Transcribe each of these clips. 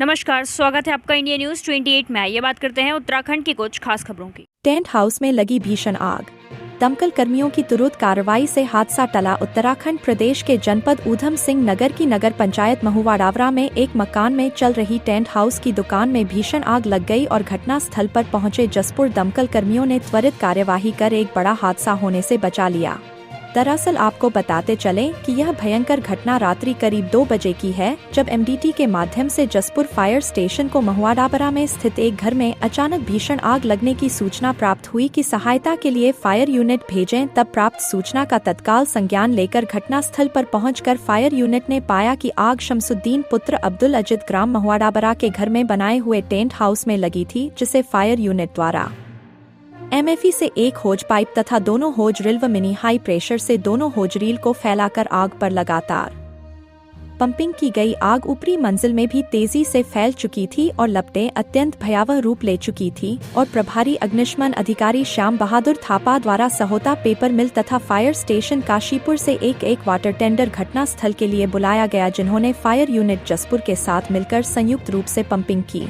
नमस्कार, स्वागत है आपका इंडिया न्यूज 28 में। ये बात करते हैं उत्तराखंड की कुछ खास खबरों की। टेंट हाउस में लगी भीषण आग। दमकल कर्मियों की तुरंत कार्रवाई से हादसा टला। उत्तराखंड प्रदेश के जनपद ऊधम सिंह नगर की नगर पंचायत महुआ डावरा में एक मकान में चल रही टेंट हाउस की दुकान में भीषण आग लग गई और घटना स्थल पर पहुंचे जसपुर दमकल कर्मियों ने त्वरित कार्यवाही कर एक बड़ा हादसा होने से बचा लिया। दरअसल आपको बताते चलें कि यह भयंकर घटना रात्रि करीब 2 बजे की है, जब एमडीटी के माध्यम से जसपुर फायर स्टेशन को महुआ डाबरा में स्थित एक घर में अचानक भीषण आग लगने की सूचना प्राप्त हुई कि सहायता के लिए फायर यूनिट भेजें। तब प्राप्त सूचना का तत्काल संज्ञान लेकर घटनास्थल पर पहुंचकर फायर यूनिट ने पाया कि आग शमसुद्दीन पुत्र अब्दुल अजीज ग्राम महुआ डाबरा के घर में बनाए हुए टेंट हाउस में लगी थी, जिसे फायर यूनिट द्वारा एमएफई से एक होज पाइप तथा दोनों होज रील व मिनी हाई प्रेशर से दोनों होज रील को फैलाकर आग पर लगातार पंपिंग की गई। आग ऊपरी मंजिल में भी तेजी से फैल चुकी थी और लपटें अत्यंत भयावह रूप ले चुकी थी और प्रभारी अग्निशमन अधिकारी श्याम बहादुर थापा द्वारा सहोता पेपर मिल तथा फायर स्टेशन काशीपुर से एक वाटर टेंडर घटना स्थल के लिए बुलाया गया, जिन्होंने फायर यूनिट जसपुर के साथ मिलकर संयुक्त रूप से पंपिंग की।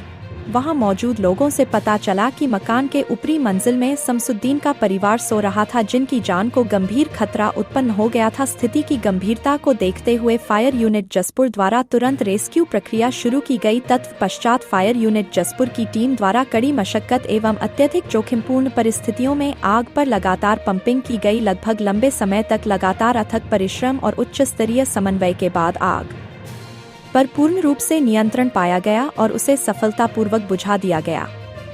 वहां मौजूद लोगों से पता चला कि मकान के ऊपरी मंजिल में शमसुद्दीन का परिवार सो रहा था, जिनकी जान को गंभीर खतरा उत्पन्न हो गया था। स्थिति की गंभीरता को देखते हुए फायर यूनिट जसपुर द्वारा तुरंत रेस्क्यू प्रक्रिया शुरू की गई। तत्पश्चात फायर यूनिट जसपुर की टीम द्वारा कड़ी मशक्कत एवं अत्यधिक जोखिमपूर्ण परिस्थितियों में आग पर लगातार पंपिंग की गई। लगभग लंबे समय तक लगातार अथक परिश्रम और उच्च स्तरीय समन्वय के बाद आग पर पूर्ण रूप से नियंत्रण पाया गया और उसे सफलतापूर्वक बुझा दिया गया।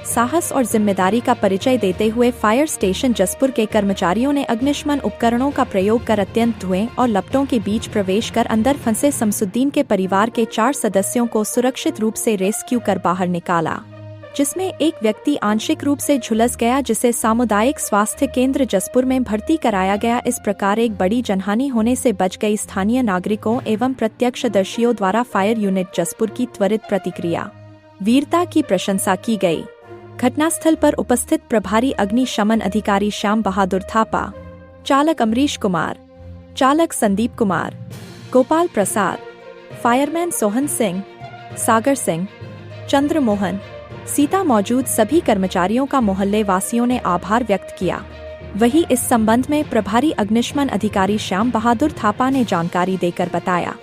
साहस और जिम्मेदारी का परिचय देते हुए फायर स्टेशन जसपुर के कर्मचारियों ने अग्निशमन उपकरणों का प्रयोग कर अत्यंत धुएं और लपटों के बीच प्रवेश कर अंदर फंसे शमसुद्दीन के परिवार के 4 सदस्यों को सुरक्षित रूप से रेस्क्यू कर बाहर निकाला, जिसमें एक व्यक्ति आंशिक रूप से झुलस गया, जिसे सामुदायिक स्वास्थ्य केंद्र जसपुर में भर्ती कराया गया। इस प्रकार एक बड़ी जनहानि होने से बच गई। स्थानीय नागरिकों एवं प्रत्यक्षदर्शियों द्वारा फायर यूनिट जसपुर की त्वरित प्रतिक्रिया वीरता की प्रशंसा की गई। घटनास्थल पर उपस्थित प्रभारी अग्निशमन अधिकारी श्याम बहादुर थापा, चालक अमरीश कुमार, चालक संदीप कुमार, गोपाल प्रसाद, फायरमैन सोहन सिंह, सागर सिंह, चंद्र मोहन, सीता मौजूद सभी कर्मचारियों का मोहल्ले वासियों ने आभार व्यक्त किया। वहीं इस संबंध में प्रभारी अग्निशमन अधिकारी श्याम बहादुर थापा ने जानकारी देकर बताया।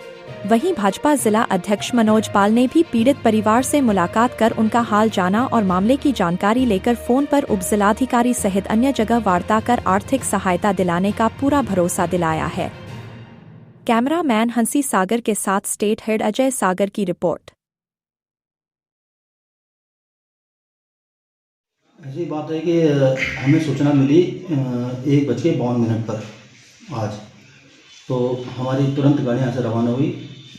वहीं भाजपा जिला अध्यक्ष मनोज पाल ने भी पीड़ित परिवार से मुलाकात कर उनका हाल जाना और मामले की जानकारी लेकर फोन पर उपजिलाधिकारी सहित अन्य जगह वार्ता कर आर्थिक सहायता दिलाने का पूरा भरोसा दिलाया है। कैमरामैन हंसी सागर के साथ स्टेट हेड अजय सागर की रिपोर्ट। ऐसी बात है कि हमें सूचना मिली 1:52 पर आज, तो हमारी तुरंत गाड़ी यहाँ से रवाना हुई।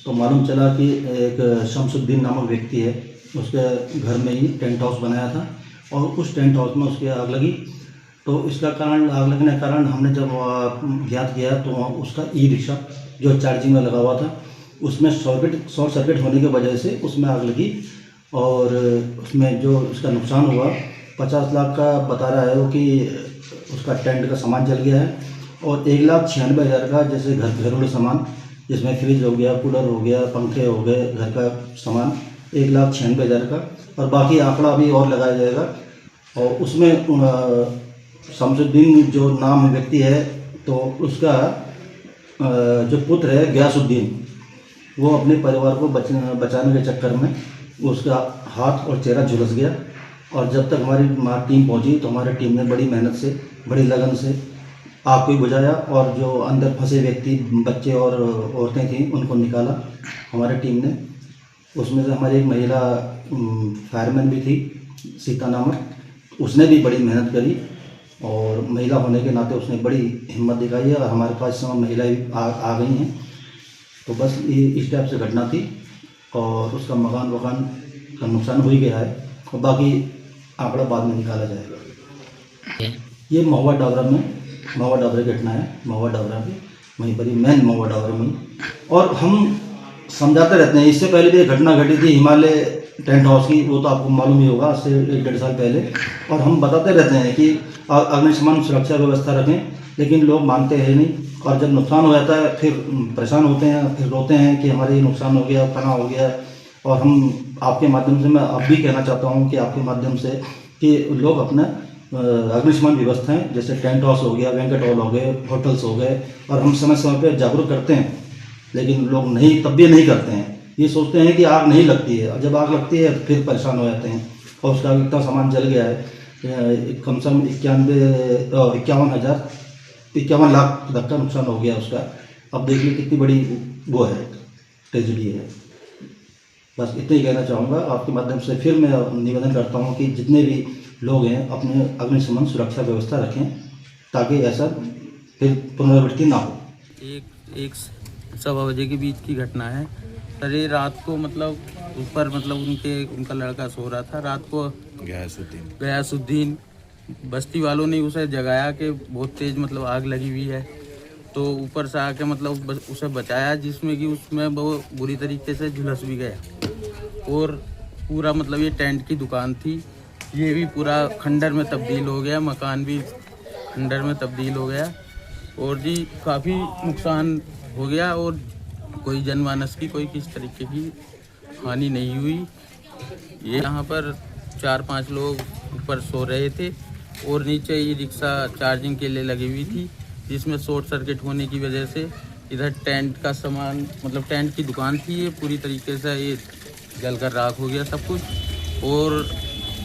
तो मालूम चला कि एक शमसुद्दीन नामक व्यक्ति है, उसके घर में ही टेंट हाउस बनाया था और उस टेंट हाउस में उसकी आग लगी। तो इसका कारण, आग लगने का कारण हमने जब ज्ञात किया तो उसका ई-रिक्शा जो चार्जिंग में लगा हुआ था, उसमें शॉर्ट सर्किट होने की वजह से उसमें आग लगी और उसमें जो उसका नुकसान हुआ 50 लाख का बता रहा है वो कि उसका टेंट का सामान जल गया है और 1,96,000 का जैसे घरेलू सामान, जिसमें फ्रिज हो गया, कूलर हो गया, पंखे हो गए, घर का सामान 1,96,000 का, और बाकी आंकड़ा भी और लगाया जाएगा। और उसमें शमसुद्दीन जो नाम व्यक्ति है तो उसका जो पुत्र है गयासुद्दीन, वो अपने परिवार को बचाने के चक्कर में उसका हाथ और चेहरा झुलस गया। और जब तक हमारी टीम पहुंची तो हमारी टीम ने बड़ी मेहनत से, बड़ी लगन से आग को बुझाया और जो अंदर फंसे व्यक्ति, बच्चे और औरतें थीं, उनको निकाला हमारी टीम ने। उसमें से हमारी एक महिला फायरमैन भी थी, सीता नामक, उसने भी बड़ी मेहनत करी और महिला होने के नाते उसने बड़ी हिम्मत दिखाई है और हमारे पास इस समय महिलाएँ आ गई हैं। तो बस ये इस टाइप से घटना थी और उसका मकान का नुकसान हो ही गया है और बाकी आंकड़ा बाद में निकाला जाएगा। ये महुआ डाबरा की घटना है, महुआ डाबरा की वहीं पर ही, मेन महुआ डाबरा में। और हम समझाते रहते हैं, इससे पहले भी एक घटना घटी थी हिमालय टेंट हाउस की, वो तो आपको मालूम ही होगा, आज से 1-1.5 साल पहले। और हम बताते रहते हैं कि अग्निशमन सुरक्षा व्यवस्था रखें, लेकिन लोग मानते हैं नहीं और जब नुकसान हो जाता है फिर परेशान होते हैं, फिर रोते हैं कि हमारे ये नुकसान हो गया, फना हो गया और हम आपके माध्यम से मैं अब भी कहना चाहता हूँ कि आपके माध्यम से कि लोग अपना अग्निशमन व्यवस्थाएं जैसे टेंट हाउस हो गया, बैंक्वेट हॉल हो गए, होटल्स हो गए, और हम समय समय पर जागरूक करते हैं, लेकिन लोग नहीं, तब भी नहीं करते हैं। ये सोचते हैं कि आग नहीं लगती है, और जब आग लगती है फिर परेशान हो जाते हैं। और उसका इतना सामान जल गया है, कम से कम 51 लाख तक का नुकसान हो गया उसका। अब देखिए कितनी बड़ी वो है, ट्रेजिडी है। बस इतना ही कहना चाहूँगा आपके माध्यम से। फिर मैं निवेदन करता हूँ कि जितने भी लोग हैं अपने अग्निशमन सुरक्षा व्यवस्था रखें, ताकि ऐसा फिर पुनरावृत्ति ना हो। एक सवा बजे के बीच की घटना है सर। ये रात को मतलब ऊपर उनका लड़का सो रहा था। रात को गयासुद्दीन बस्ती वालों ने उसे जगाया कि बहुत तेज आग लगी हुई है, तो ऊपर से आके उसे बचाया, जिसमें कि उसमें वो बुरी तरीके से झुलस भी गया। और पूरा ये टेंट की दुकान थी, ये भी पूरा खंडर में तब्दील हो गया, मकान भी खंडर में तब्दील हो गया। और जी काफ़ी नुकसान हो गया, और कोई जनमानस की कोई किस तरीके की हानि नहीं हुई। ये यहाँ पर 4-5 लोग ऊपर सो रहे थे, और नीचे ये रिक्शा चार्जिंग के लिए लगी हुई थी, जिसमें शॉर्ट सर्किट होने की वजह से इधर टेंट का सामान टेंट की दुकान थी, ये पूरी तरीके से ये जलकर राख हो गया सब कुछ। और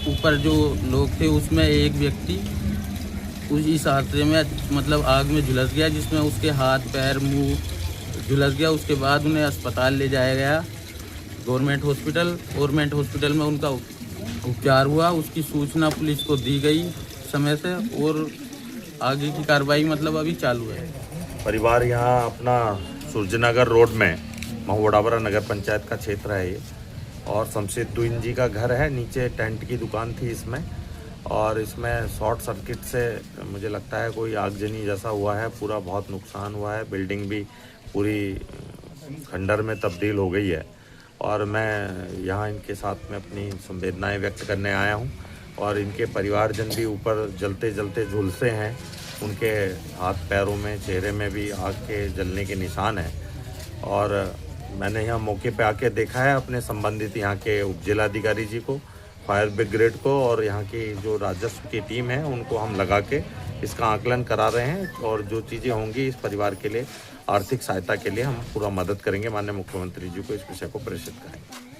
ऊपर जो लोग थे उसमें एक व्यक्ति इस हादसे में आग में झुलस गया, जिसमें उसके हाथ पैर मुंह झुलस गया। उसके बाद उन्हें अस्पताल ले जाया गया, गवर्नमेंट हॉस्पिटल में उनका उपचार हुआ। उसकी सूचना पुलिस को दी गई समय से, और आगे की कार्रवाई अभी चालू है। परिवार यहाँ अपना सूर्यनगर रोड में महुआडावरा नगर पंचायत का क्षेत्र है ये, और शमशेदुद्दीन जी का घर है। नीचे टेंट की दुकान थी इसमें, और इसमें शॉर्ट सर्किट से मुझे लगता है कोई आगजनी जैसा हुआ है। पूरा बहुत नुकसान हुआ है, बिल्डिंग भी पूरी खंडर में तब्दील हो गई है। और मैं यहाँ इनके साथ में अपनी संवेदनाएं व्यक्त करने आया हूँ, और इनके परिवारजन भी ऊपर जलते जलते झुलसे हैं। उनके हाथ पैरों में, चेहरे में भी आग के जलने के निशान हैं। और मैंने यहाँ मौके पे आके देखा है अपने संबंधित यहाँ के उप जिलाधिकारी जी को, फायर ब्रिगेड को, और यहाँ की जो राजस्व की टीम है उनको हम लगा के इसका आकलन करा रहे हैं। और जो चीज़ें होंगी इस परिवार के लिए आर्थिक सहायता के लिए हम पूरा मदद करेंगे। माननीय मुख्यमंत्री जी को इस विषय को प्रेषित करेंगे।